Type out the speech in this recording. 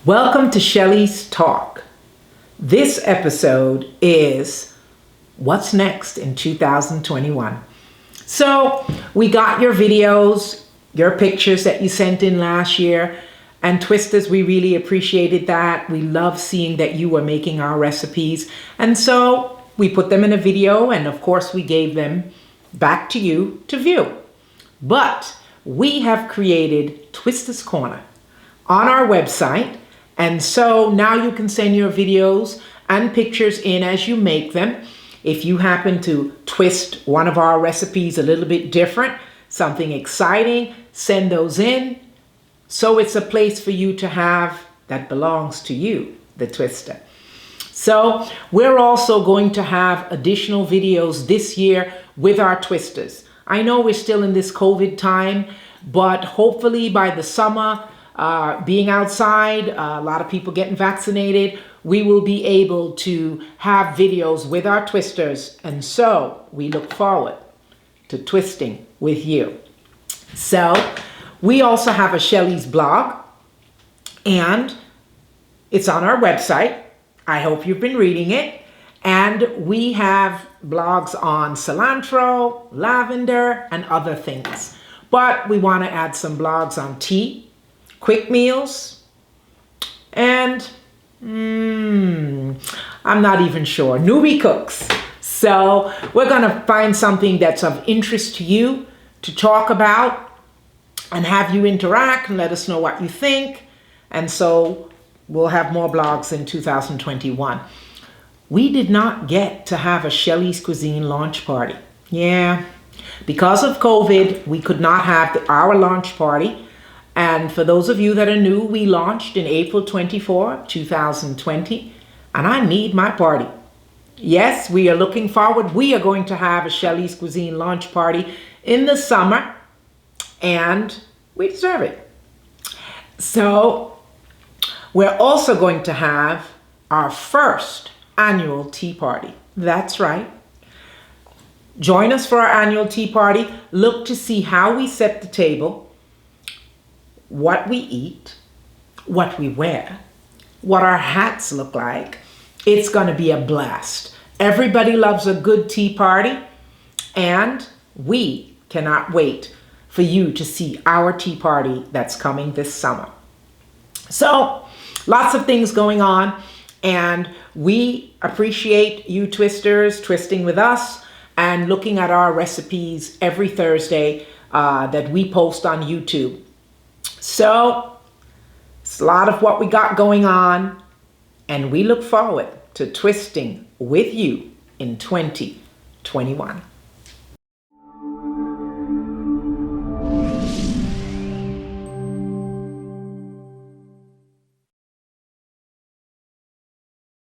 Welcome to Shelly's Talk. This episode is what's next in 2021. So we got your videos, your pictures that you sent in last year, and Twisters, we really appreciated that. We love seeing that you were making our recipes. And so we put them in a video, and of course we gave them back to you to view. But we have created Twisters Corner on our website. And so now you can send your videos and pictures in as you make them. If you happen to twist one of our recipes a little bit different, something exciting, send those in. So it's a place for you to have that belongs to you, the twister. So we're also going to have additional videos this year with our twisters. I know we're still in this COVID time, but hopefully by the summer, being outside, a lot of people getting vaccinated, we will be able to have videos with our twisters. And so we look forward to twisting with you. So we also have a Shelly's blog, and it's on our website. I hope you've been reading it. And we have blogs on cilantro, lavender, and other things. But we want to add some blogs on tea, quick meals, and I'm not even sure, newbie cooks. So we're going to find something that's of interest to you to talk about and have you interact and let us know what you think. And so we'll have more blogs in 2021. We did not get to have a Shelly's Cuisine launch party. Yeah, because of COVID, we could not have our launch party. And for those of you that are new, we launched in April 24, 2020, and I need my party. Yes, we are looking forward. We are going to have a Shelly's Cuisine launch party in the summer, and we deserve it. So we're also going to have our first annual tea party. That's right. Join us for our annual tea party. Look to see how we set the table, what we eat, what we wear, what our hats look like. It's going to be a blast. Everybody loves a good tea party, and we cannot wait for you to see our tea party that's coming this summer. So lots of things going on, and we appreciate you twisters twisting with us and looking at our recipes every Thursday that we post on YouTube. So it's a lot of what we got going on, and we look forward to twisting with you in 2021.